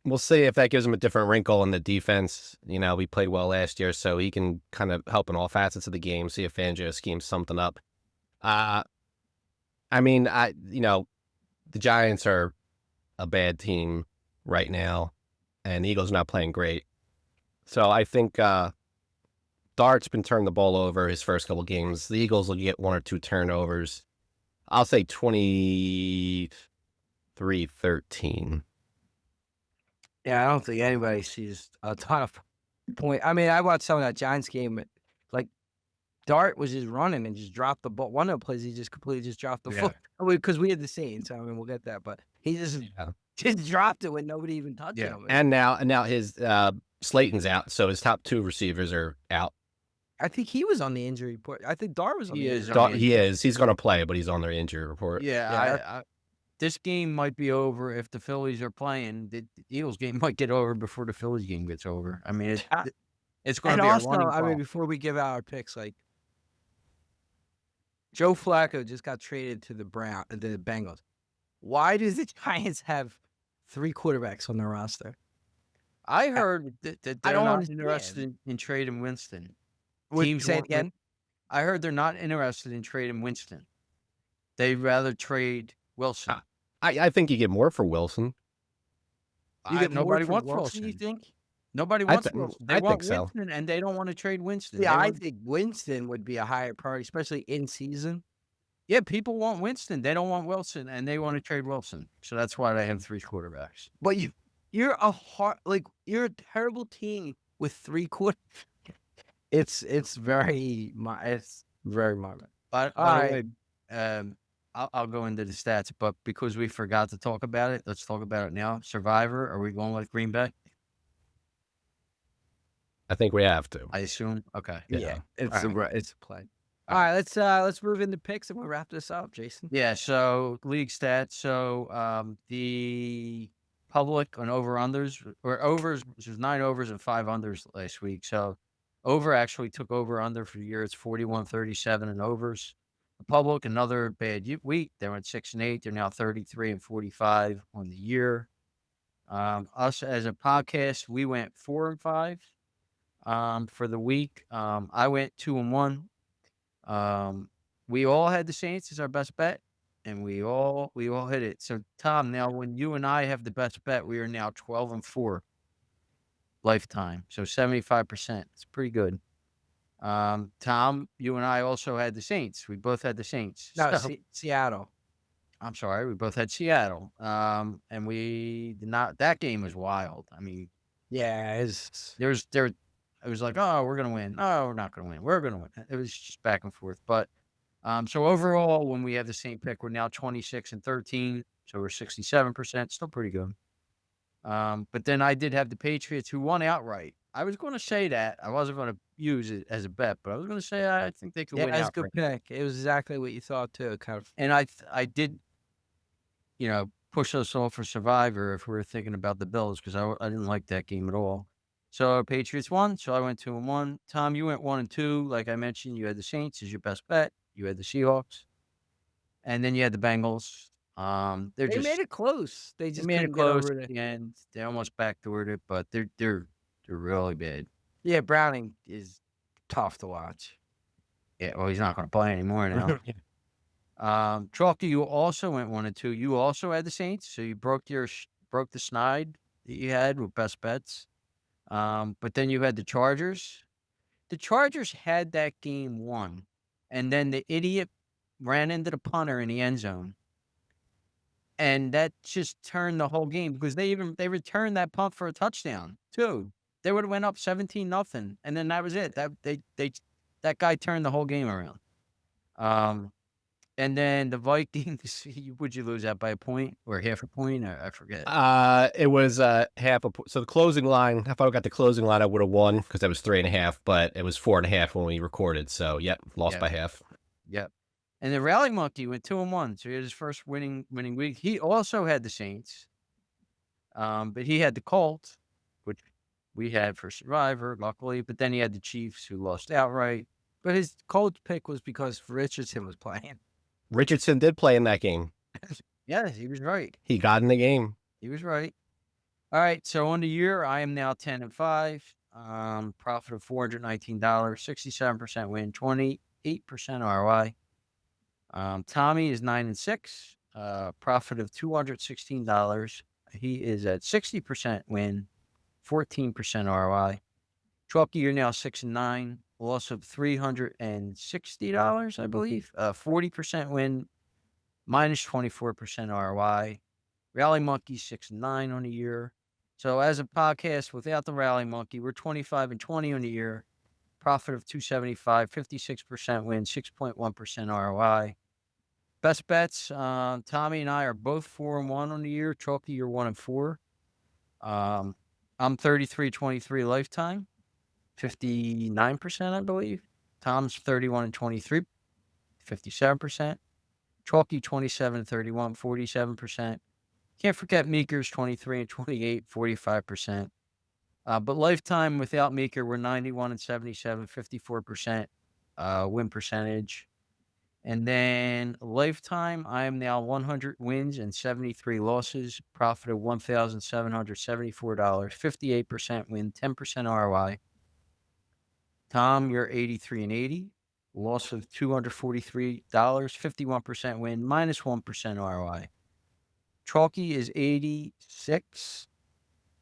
We'll see if that gives him a different wrinkle in the defense. We played well last year, so he can kind of help in all facets of the game, see if Fangio schemes something up. I mean, the Giants are a bad team right now, and the Eagles not playing great. So I think Dart's been turning the ball over his first couple games. The Eagles will get 1 or 2 turnovers. I'll say 23-13. Yeah, I don't think anybody sees a ton of point. I mean, I watched some of that Giants game. Like, Dart was just running and just dropped the ball. One of the plays, he just completely just dropped the foot. Because we had the same, so I mean, we'll get that. But he just dropped it when nobody even touched him. And now his Slayton's out, so his top 2 receivers are out. I think he was on the injury report. I think Dart was on the injury report. He is. He's going to play, but he's on their injury report. Yeah, this game might be over if the Phillies are playing. The Eagles game might get over before the Phillies game gets over. I mean, it's going to be also, a running ball. I mean, before we give out our picks, like Joe Flacco just got traded to the Bengals. Why do the Giants have 3 quarterbacks on their roster? I heard that they're not interested in trading Winston. Say it again? I heard they're not interested in trading Winston. They'd rather trade Wilson. I think you get more for Wilson. Nobody wants Wilson. You think? Nobody wants Wilson. They want think Winston, and they don't want to trade Winston. Yeah, I think Winston would be a higher priority, especially in season. Yeah, people want Winston. They don't want Wilson, and they want to trade Wilson. So that's why they have 3 quarterbacks. But you're a terrible team with 3 quarterbacks. It's very minor. By the way, I'll go into the stats, but because we forgot to talk about it, let's talk about it now. Survivor, are we going with Green Bay? I think we have to. I assume. Okay. Yeah, All right. it's a play. All All right. right, let's move into picks and we'll wrap this up, Jason. Yeah. So league stats. So the public on over unders or overs, which was 9 overs and 5 unders last week. So over actually took over under for the year. It's 41-37 in overs. The public, another bad week. They went 6 and 8. They're now 33 and 45 on the year. Us as a podcast, we went 4 and 5 for the week. I went 2 and 1. We all had the Saints as our best bet, and we all hit it. So Tom, now when you and I have the best bet, we are now 12 and 4 lifetime. So 75%. It's pretty good. Tom, you and I also had the Saints. We both had the Saints. No, So- Seattle. I'm sorry, we both had Seattle. And we did not. That game was wild. I mean, Yeah, it's it was like, oh, we're gonna win. Oh, we're not gonna win. We're gonna win. It was just back and forth. But so overall, when we have the same pick, we're now 26 and 13. So we're 67%. Still pretty good. But then I did have the Patriots who won outright. I was going to say that. I wasn't going to use it as a bet, but I was going to say I think they could yeah, win that's a outright. good pick. It was exactly what you thought too. Kind of. And I did, push us all for Survivor if we were thinking about the Bills because I didn't like that game at all. So Patriots won, so I went 2 and 1. Tom, you went 1 and 2. Like I mentioned, you had the Saints as your best bet. You had the Seahawks, and then you had the Bengals. They made it close. They just made it couldn't get close over at it. the end. They almost backdoored it, but they're really bad. Yeah, Browning is tough to watch. Yeah, well, he's not going to play anymore now. Chalky, you also went 1 and 2. You also had the Saints, so you broke the snide that you had with best bets. But then you had the Chargers. The Chargers had that game won, and then the idiot ran into the punter in the end zone, and that just turned the whole game because they returned that punt for a touchdown too. They would have went up 17-0, and then that was it. That guy turned the whole game around. And then the Vikings, would you lose that by a point or half a point? I forget. It was half a point. So the closing line, if I got the closing line, I would have won because that was 3.5, but it was 4.5 when we recorded. So lost by half. Yep. And the Rally Monkey went 2 and 1. So he had his first winning week. He also had the Saints. But he had the Colts, which we had for Survivor, luckily. But then he had the Chiefs who lost outright. But his Colts pick was because Richardson was playing. Richardson did play in that game. Yeah, he was right. He got in the game. He was right. All right. So on the year, I am now 10 and 5. Profit of $419, 67% win, 28% ROI. Tommy is 9 and 6. Profit of $216. He is at 60% win, 14% ROI. Chalky, you're now 6 and 9. Loss of $360, I believe. 40% win, minus 24% ROI. Rally Monkey 6 and 9 on the year. So as a podcast without the Rally Monkey, we're 25 and 20 on the year. Profit of $275, 56% win, 6.1% ROI. Best bets, Tommy and I are both 4 and 1 on the year. Chalky, you're 1 and 4. I'm 33-23 lifetime, 59%, I believe. Tom's 31 and 23, 57%. Chalky 27 and 31, 47%. Can't forget Meeker's 23 and 28, 45%. But lifetime without Meeker, we're 91 and 77, 54% win percentage. And then lifetime, I am now 100 wins and 73 losses. Profit of $1,774, 58% win, 10% ROI. Tom, you're 83 and 80. Loss of $243, 51% win, minus 1% ROI. Chalky is 86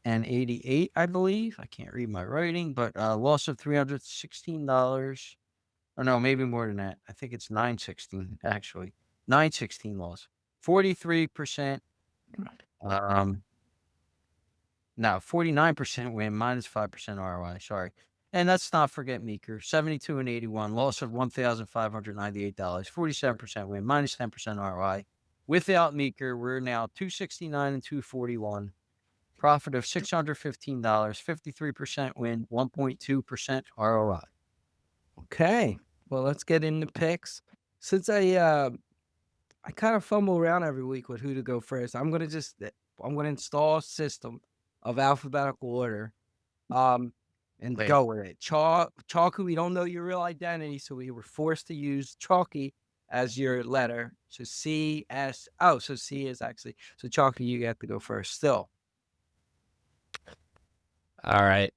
and 88, I believe. I can't read my writing, but loss of $316. Or no, maybe more than that. I think it's 916, actually. 916 loss. 43%. No, 49% win, minus 5% ROI. Sorry. And let's not forget Meeker. 72 and 81. Loss of $1,598. 47% win, minus 10% ROI. Without Meeker, we're now 269 and 241. Profit of $615, 53% win, 1.2% ROI. Okay. Well, let's get into picks. Since I kind of fumble around every week with who to go first, I'm gonna install a system of alphabetical order, and Wait. go with it. Chalky, we don't know your real identity, so we were forced to use Chalky as your letter. So C is actually so Chalky. You have to go first. Still, All right.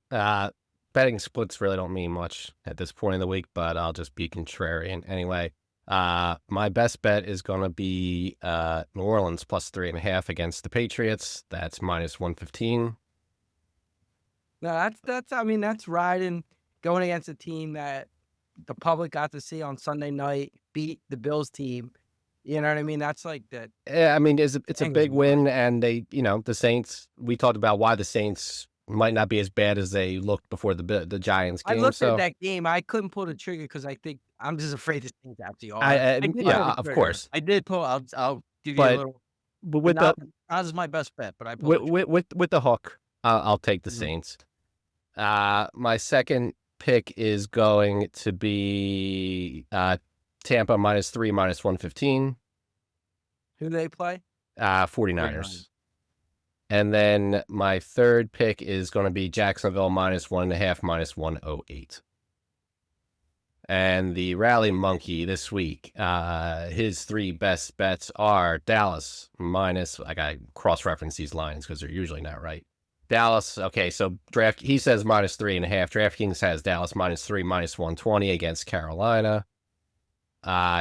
Betting splits really don't mean much at this point in the week, but I'll just be contrarian anyway. My best bet is going to be New Orleans plus 3.5 against the Patriots. That's minus 115. no, that's riding, going against a team that the public got to see on Sunday night, beat the Bills team. You know what I mean? That's like that. Yeah, I mean, it's a Bengals big win. win, and they, the Saints. We talked about why the Saints might not be as bad as they looked before the Giants I game. looked at So that game. I couldn't pull the trigger because I think I'm just afraid the Saints actually are. I did pull yeah, the of trigger. course. I did pull. I'll give you a But little. with Not as my best bet, but I pulled. with the hook, I'll take the Mhm. Saints. My second pick is going to be Tampa minus 3, minus 115. Who do they play? 49ers. And then my third pick is going to be Jacksonville minus 1.5, minus 108. And the rally monkey this week, his three best bets are Dallas minus. I got to cross-reference these lines because they're usually not right. Dallas, okay, so he says minus 3.5. DraftKings has Dallas minus 3, minus 120 against Carolina.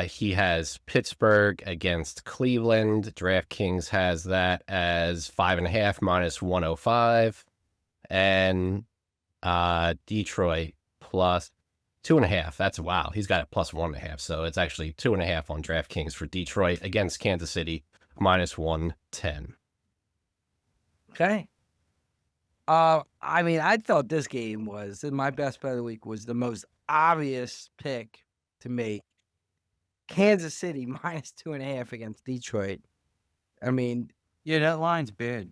He has Pittsburgh against Cleveland. DraftKings has that as 5.5, minus 105. And Detroit plus 2.5. That's wow. He's got it plus 1.5. So it's actually 2.5 on DraftKings for Detroit against Kansas City, minus 110. Okay. I mean, I thought this game was my best bet of the week. Was the most obvious pick to make. Kansas City minus 2.5 against Detroit. I mean, Yeah, that line's bad.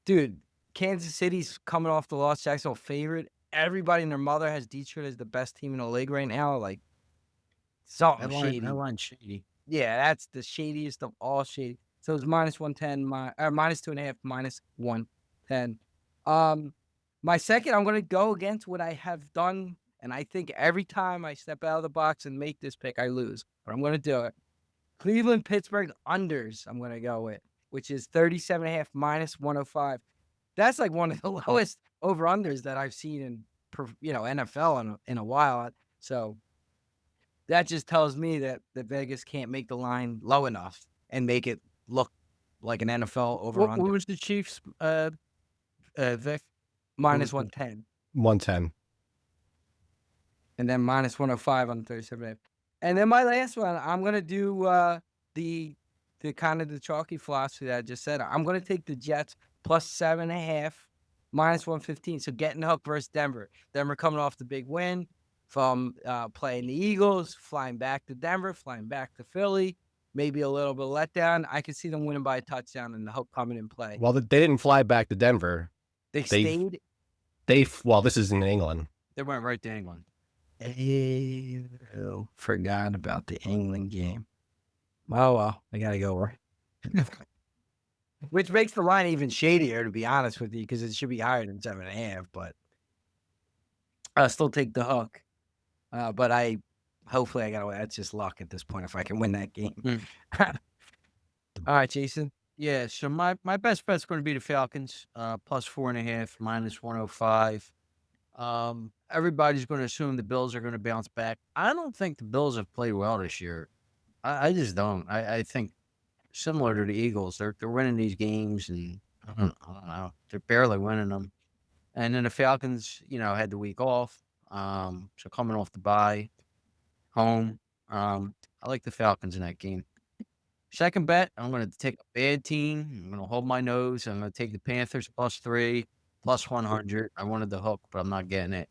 dude, Kansas City's coming off the loss. Jacksonville favorite. Everybody and their mother has Detroit as the best team in the league right now. Like something shady. That line's shady. Yeah, that's the shadiest of all shady. So it's minus 110, minus 2.5, minus 110. My second, I'm gonna go against what I have done, and I think every time I step out of the box and make this pick, I lose. But I'm gonna do it. Cleveland, Pittsburgh unders. I'm gonna go with, which is 37.5 minus 105. That's like one of the lowest over unders that I've seen in NFL in a while. So that just tells me that Vegas can't make the line low enough and make it look like an NFL over What under. was the Chiefs? Vic? Minus 110. 110. And then minus 105 on the 37.5. And then my last one, I'm gonna do the kind of the chalky philosophy that I just said. I'm gonna take the Jets plus 7.5, minus 115. So getting the hook versus Denver. Denver coming off the big win from playing the Eagles, flying back to Denver, flying back to Philly. Maybe a little bit of letdown. I could see them winning by a touchdown and the hook coming in play. Well, they didn't fly back to Denver. They stayed. Well, this is in England. They went right to England. Oh, forgot about the England game. Oh, well, I got to go right. Which makes the line even shadier, to be honest with you, because it should be higher than 7.5, but I'll still take the hook. But hopefully I got to win. That's just luck at this point if I can win that game. All right, Jason. Yeah, so my best bet's going to be the Falcons, plus 4.5, minus 105. Everybody's going to assume the Bills are going to bounce back. I don't think the Bills have played well this year. I just don't. I think similar to the Eagles, they're winning these games, and I don't know, they're barely winning them. And then the Falcons, had the week off, so coming off the bye, home. I like the Falcons in that game. Second bet, I'm going to take a bad team. I'm going to hold my nose. I'm going to take the Panthers plus 3, plus 100. I wanted the hook, but I'm not getting it.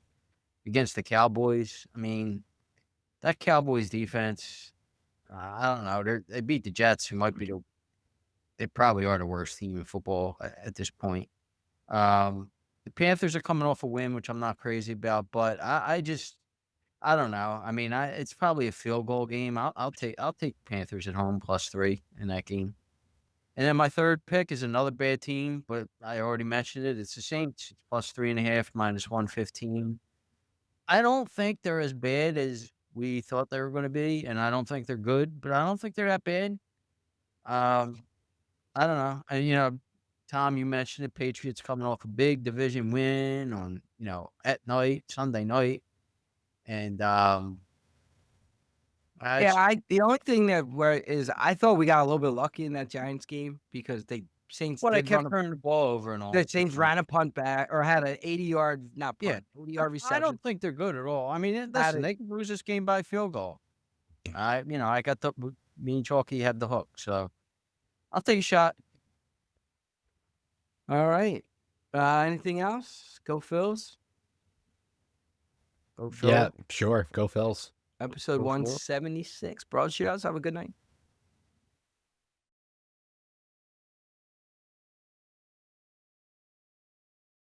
Against the Cowboys, I mean, that Cowboys defense, I don't know. They beat the Jets, who might be they probably are the worst team in football at this point. The Panthers are coming off a win, which I'm not crazy about, but I don't know. I mean, it's probably a field goal game. I'll take Panthers at home +3 in that game. And then my third pick is another bad team, but I already mentioned it. It's the Saints. It's +3.5, -115. I don't think they're as bad as we thought they were going to be, and I don't think they're good, but I don't think they're that bad. Um, I don't know. And Tom, you mentioned it. Patriots coming off a big division win on at night, Sunday night, and Yeah, it's the only thing I thought we got a little bit lucky in that Giants game because Saints what I did run kept turning the ball over and all. the Saints ran a punt back or had an 80-yard, not Yeah, punt, 80-yard I reception. don't think they're good at all. I mean, Had listen, it. they can lose this game by field goal. I got me and Chalky had the hook, so I'll take a shot. All right. Anything else? Go Phils. Go Phils. Yeah, sure. Go Phils. Episode Go Phils. 176. Broad Shootouts. Have a good night.